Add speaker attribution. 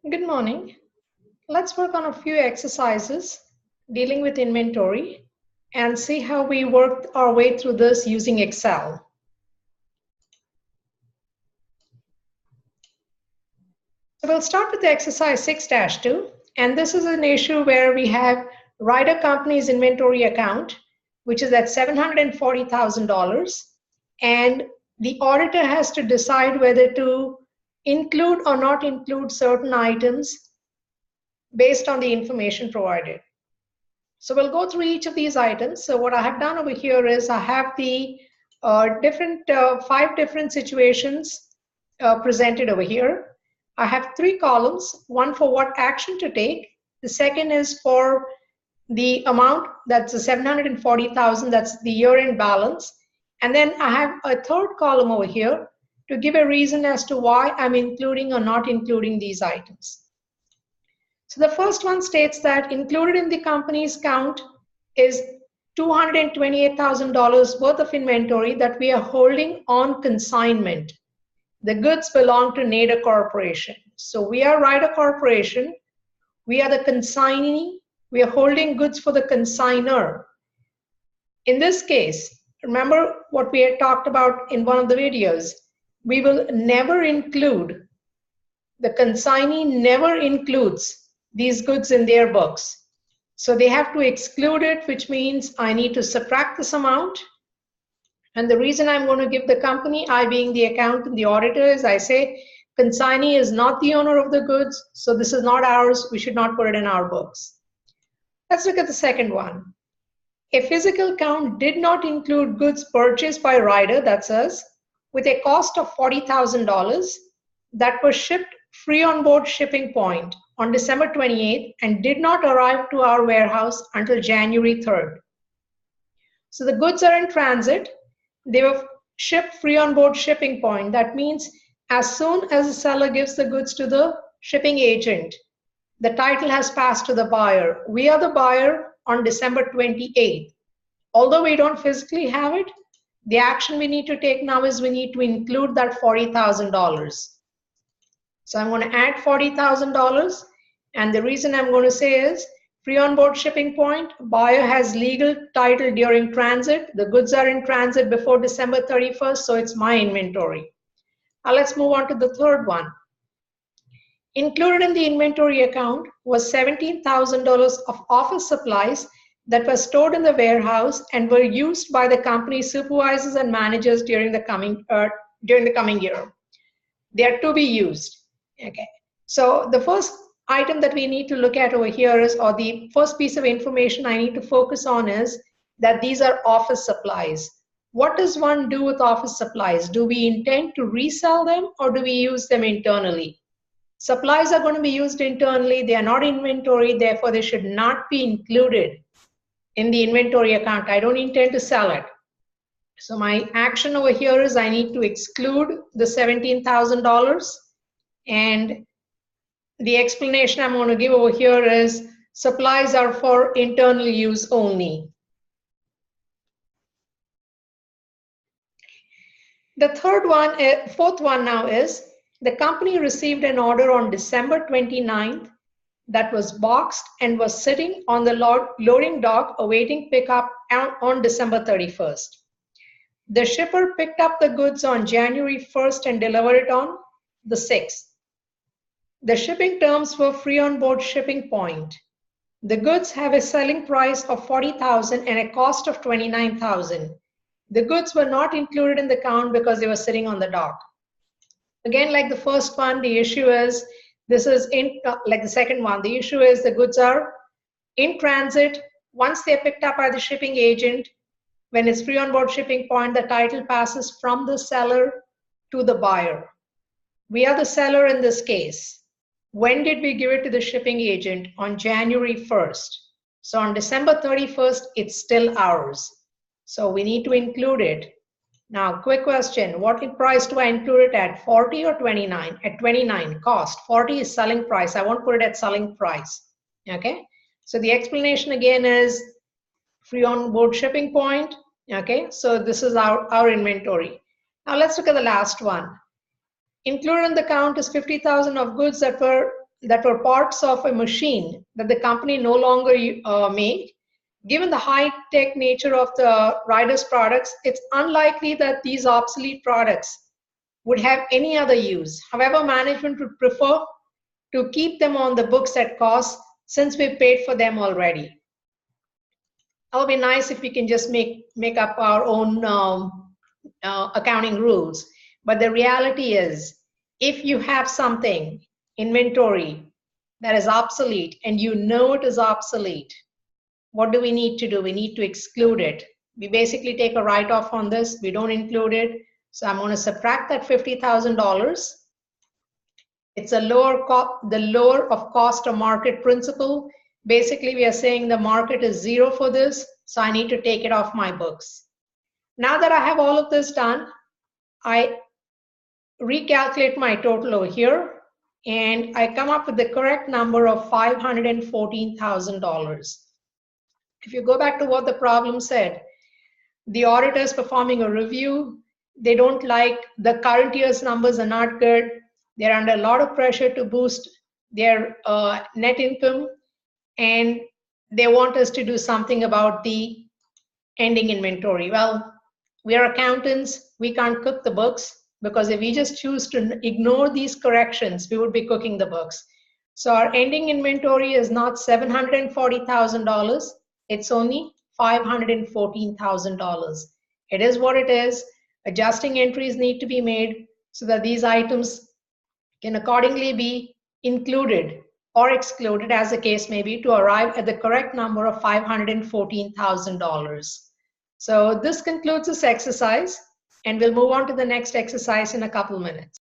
Speaker 1: Good morning. Let's work on a few exercises dealing with inventory and see how we work our way through this using Excel. So we'll start with the exercise 6-2, and this is an issue where we have Ryder Company's inventory account, which is at $740,000, and the auditor has to decide whether to include or not include certain items based on the information provided. So we'll go through each of these items. So what I have done over here is I have the five different situations presented over here. I have three columns, one for what action to take. The second is for the amount, that's the 740,000, that's the year-end balance. And then I have a third column over here to give a reason as to why I'm including or not including these items. So the first one states that included in the company's count is $228,000 worth of inventory that we are holding on consignment. The goods belong to NADA Corporation. So we are Ryder Corporation. We are the consignee. We are holding goods for the consignor. In this case, remember what we had talked about in one of the videos. We will never include, the consignee never includes these goods in their books. So they have to exclude it, which means I need to subtract this amount. And the reason I'm going to give the company, I being the accountant, the auditor, is I say consignee is not the owner of the goods, so this is not ours. We should not put it in our books. Let's look at the second one. A physical count did not include goods purchased by Ryder, that's us, with a cost of $40,000 that were shipped free on board shipping point on December 28th and did not arrive to our warehouse until January 3rd. So the goods are in transit. They were shipped free on board shipping point. That means as soon as the seller gives the goods to the shipping agent, the title has passed to the buyer. We are the buyer on December 28th. Although we don't physically have it, the action we need to take now is we need to include that $40,000. So I'm going to add $40,000, and the reason I'm going to say is free on board shipping point, buyer has legal title during transit, the goods are in transit before December 31st, so it's my inventory. Now let's move on to the third one. Included in the inventory account was $17,000 of office supplies that were stored in the warehouse and were used by the company supervisors and managers during the coming year. They are to be used. Okay, so the first item that we need to look at over here is, or the first piece of information I need to focus on is that these are office supplies. What does one do with office supplies? Do we intend to resell them or do we use them internally? Supplies are going to be used internally. They are not inventory, therefore they should not be included in the inventory account. I don't intend to sell it. So my action over here is I need to exclude the $17,000. And the explanation I'm going to give over here is supplies are for internal use only. The fourth one now is the company received an order on December 29th that was boxed and was sitting on the loading dock awaiting pickup on December 31st. The shipper picked up the goods on January 1st and delivered it on the 6th. The shipping terms were free on board shipping point. The goods have a selling price of $40,000 and a cost of $29,000. The goods were not included in the count because they were sitting on the dock. Again, like the first one, the issue is, like the second one, the issue is the goods are in transit. Once they're picked up by the shipping agent, when it's free on board shipping point, the title passes from the seller to the buyer. We are the seller in this case. When did we give it to the shipping agent? On January 1st. So on December 31st, it's still ours. So we need to include it. Now, quick question. What price do I include it at? 40 or 29? At 29, cost. 40 is selling price. I won't put it at selling price. Okay. So the explanation again is free on board shipping point. Okay. So this is our inventory. Now let's look at the last one. Included in the count is $50,000 of goods that were that were parts of a machine that the company no longer make, given the high-tech nature of the writer's products, it's unlikely that these obsolete products would have any other use. However, management would prefer to keep them on the books at cost since we paid for them already. It would be nice if we can just make up our own accounting rules. But the reality is, if you have something, inventory, that is obsolete and you know it is obsolete, what do we need to do? We need to exclude it. We basically take a write-off on this. We don't include it. So I'm going to subtract that $50,000. It's the lower of cost or market principle. Basically, we are saying the market is zero for this, so I need to take it off my books. Now that I have all of this done, I recalculate my total over here, and I come up with the correct number of $514,000. If you go back to what the problem said, the auditor is performing a review. They don't like the current year's numbers are not good. They're under a lot of pressure to boost their net income, and they want us to do something about the ending inventory. Well, we are accountants. We can't cook the books, because if we just choose to ignore these corrections, we would be cooking the books. So our ending inventory is not $740,000. It's only $514,000. It is what it is. Adjusting entries need to be made so that these items can accordingly be included or excluded, as the case may be, to arrive at the correct number of $514,000. So this concludes this exercise, and we'll move on to the next exercise in a couple minutes.